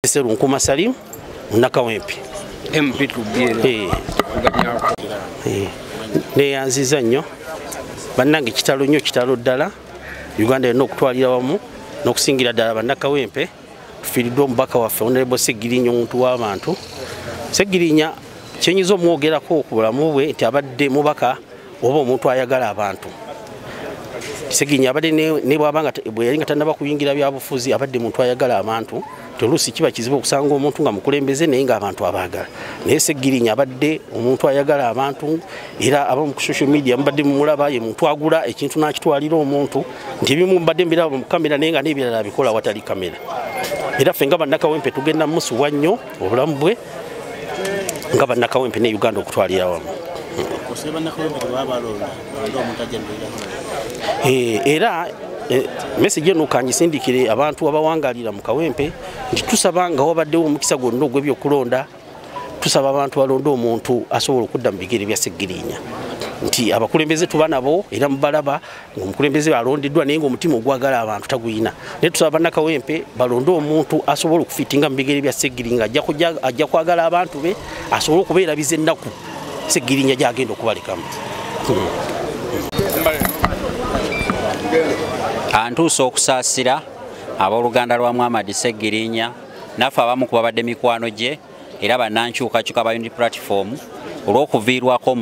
Seru Nkuma Salim Nakawempe MP tubiere ne yanziza nnyo bannange kitalo nnyo kitalo ddala Uganda erina okutwalira wamu n'okusingira ddala bannakawempe tufiiriddwa omubaka waffe Honorable Segirinya omuntu w'abantu Segirinya kyenyiza omwogerako ku bulamu bwe nti abadde mubaka oba omuntu ayagala abantu Segirinya abadde ne bw'abanga bwe yali nga tannaba kuyingira byabufuzi abadde muntu ayagala abantu tolusi kiba kizibu okusanga omuntu nga mukulembeze naye nga abantu abaagala naye Segirinya abadde omuntu ayagala abantu era abamu ku social media mbadde mumulaba ye muntu agula ekintu n'akitwalira omuntu nti ebimu mbadde mbiraba mu kamera naye nga n'ebirala bikola watali kamera era ffe nga bannakawempe tugenda musuwa nnyo obulamu bwe nga bannakawempe ne Uganda okutwalira wamu era message eno kanjisindikire abantu abawangalira mu Kawempe nti tusaba nga wabaddewo omukisa gwonna ogw'ebyokulonda tusaba abantu balonda omuntu asobola okudda mu bigere bya Segirinya nti abakulembeze tuba nabo era mubalaba ng'omukulembeze alondeddwa naye ng'omutima ogwagala abantu taguyina naye tusaba bannakawempe balonde omuntu asobola okufitinga mu bigere bya Segirinya ajja kwagala abantu be asobola okubeerabiza ennaku Segirinya gy'agenda okubalekamu. Antuusa okusaasira abooluganda lwa Muhammad Segirinya naffe abamu ku babadde mikwano gye era bannankyukakyuka ba Unity Platform olw'okuviirwako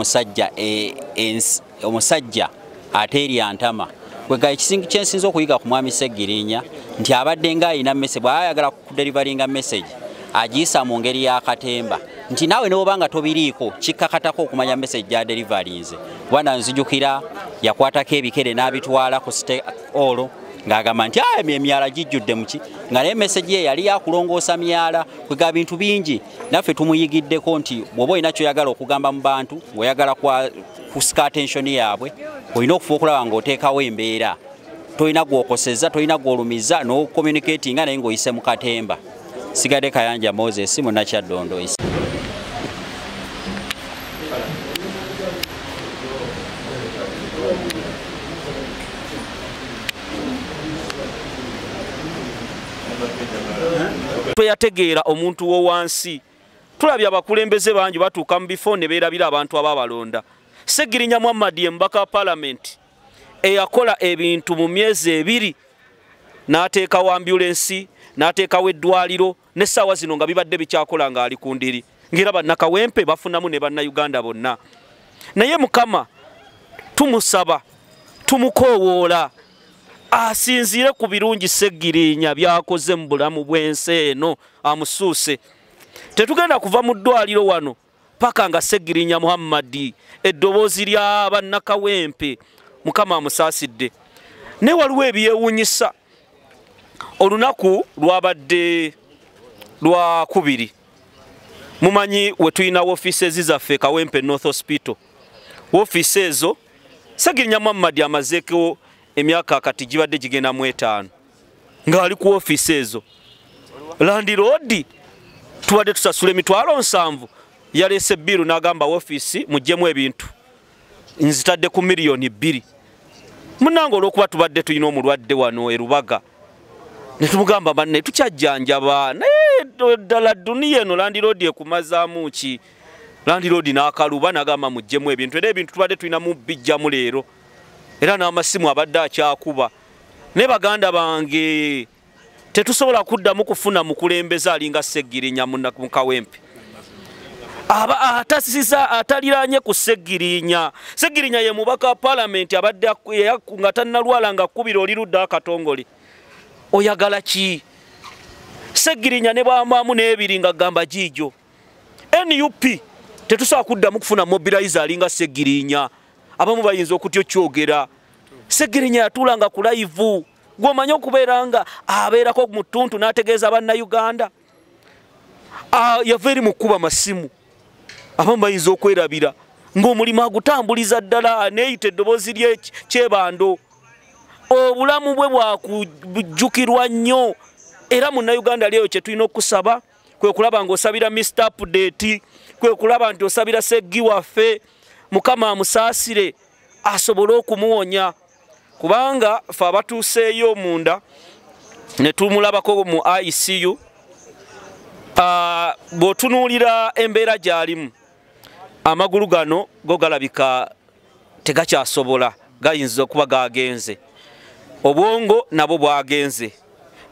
omusajja ate eri antama kwega ekisinga kyensinza okuyiga ku mwami Segirinya nti abadde ng'ayina message bw'ayagala kuderivalinga message agiyisa mu ngeri y'akatemba nti naawe n'obanga tobiriiko kikkakatako okumanya message gya derivalinze bwana nzijukira yakwatako ebikere n'abitwala ku state hall ng'agamba nti emyala gijjudde muki nga naye message ye yali yakulongoosa myala kwega bintu bingi naffe tumuyigiddeko nti bw'oba olina kyoyagala okugamba mu bantu ng'oyagala kusika attention yaabwe olina okufa okulaba ng'oteekawo embeera tolina gw'okosezza tolina gw'olumiza n'ocommunicatinga naye ng'oyise mu katemba. Sigadde Kayanja Moses Munakyaddondo isi yategeera omuntu wo wansi tulabye abakulembeze bangi batuuka mu bifo ne beerabira abantu ababalonda. Segirinya Muhammad mbaka wa parliament eyakola ebintu mu myezi 2 n'ateekawo ambulance n'ateekawo eddwaliro n'essaawa zino nga bibadde bikyakola nga ali ku ndiri ng'era bannakawempe bafunamu ne bannayuganda bonna naye Mukama tumusaba tumukoowoola asinziire ku birungi Segirinya byakoze mu bulamu bw'ensi eno amusuuse tetugenda kuva mu ddwaliro wano paka nga Segirinya Muhammad eddoboozi lya bannakawempe Mukama amusaasidde ne waliwo ebyewuunyisa olunaku lwabadde lwa 2 mumanyi we tulina offices zaffe Kawempe North Hospital offices ezo Segirinya Muhammad amazeeko emyaka kati gibadde gigenda mu 5 ng'ali ku offices ezo Landlord tubadde tusasula emitwalo 7 yaleese biru n'agamba office mujjemu ebintu nzitadde ku miliyoni 2 munango olw'okuba tubadde tulina omulwadde wano e Rubaga ne tumugamba banne tukyajjanjaba naye ddala duniya eno Landlord ekumazaamu ki Landlord n'akaluba n'agamba mujjemu ebintu era ebintu tubadde tulina mu bijjamu leero era n'amasimu abadde akyakuba ne baganda bange tetusobola kuddamu kufuna mukulembeze alinga Segirinya mu Kawempe atasisa ataliranye ku Segirinya. Segirinya ye mubaka wa parliament abadde nga tannalwala nga kkubira oli ludda akatongole oyagala ki Segirinya ne bwamaamu n'ebiri nga gamba jijo NUP tetusobola kuddamu kufuna mobilizer alinga Segirinya abamu bayinza okutyo kyogera Segirinya yatulanga ku live gw'omanyi okubeera nga abeerako mu ttuntu n'ategeeza bannayuganda yava eri mu kkuba masimu abamu bayinza okwerabira ng'omulimu agutambuliza ddala neeyita eddoboozi ly'ekyebando obulamu bwe bwakujjukirwa nnyo era munnayuganda lyeyo kye tulina okusaba kwe kulaba ng'osabira Mr. Update kwe kulaba nti osabira Seggi waffe Mukama amusaasire asobole okumuwonya kubanga fa abatuuseeyo munda ne tumulabako mu ICU bw'otunuulira embeera gy'alimu amagulu gano go galabika tegakyasobola gayinza okuba gagenze obwongo nabo bwagenze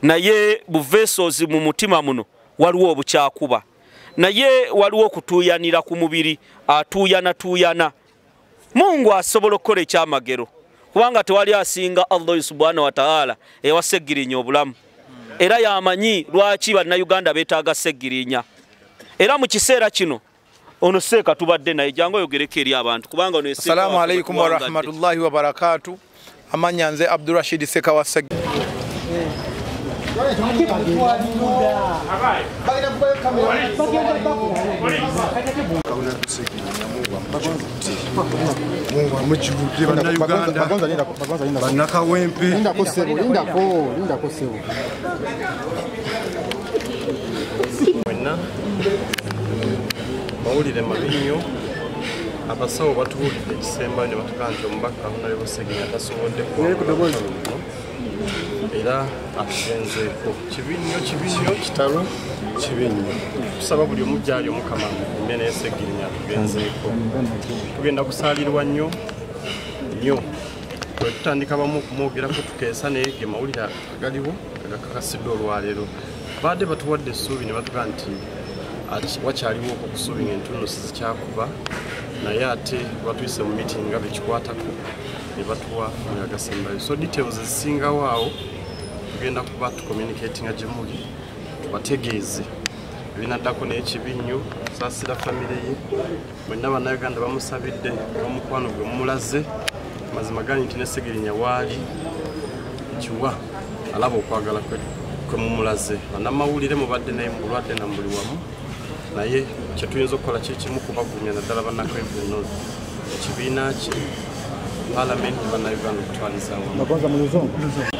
naye buveesozi mu mutima muno waliwo obukyakuba naye waliwo okutuuyanira ku mubiri atuuyanatuuyana Mungu asobola okukola ekyamagero kubanga tewali asinga Allah subhanahu wa ta'ala ewa Sseggirinya obulamu era yamanyi lwaki bannayuganda beetaaga Sseggirinya era mu kiseera kino ono seeka tubadde naye jangu oyogereko eri abantu kubanga ono Assalamu alaikum wa rahmatullahi wa barakatuh amanya nze Abdurrashid Seka wa Sseggirinya mawulire mabi nnyo abasawo batuwulidde ekisembayo ne batugaa nti omubaka Honorable Sseggirinya tasobodde kuwangula era atugenzeeko kibi nnyo kitalo kibi nnyo tusaba buli omu gyali omukama mmene naye Sseggirinya atugenzeeko tugenda kusaalirwa nnyo twetutandika bamu okumwogerako tukeesa naye ge mawulire agaliwo agakakasiddwa olwaleero baadde batuwadde essuubi ne batugaa nti wakyaliwo okusuubinga entunusi zikyakuba naye ate batuyise mu meeting nga bekikwatako ne batuwa agasembayo so details ezisingawo awo tugenda kuba tucommunicatinga gye muli tubategeeze ebinaddako n'ekibi nnyo saasira famire ye mwenna bannayuganda bamusabidde n'omukwano gwe mumulaze mazima gani nti ne Sseggirinya waali kiwa alaba okwagala kwe mumulaze bannamawulire mubadde naye mu bulwadde na muli wamu naye kyetuyinza okukola kikimu kubagumya naddala bannakweveno ekibiina kye palamenti bannayuganda okutwaliza wamu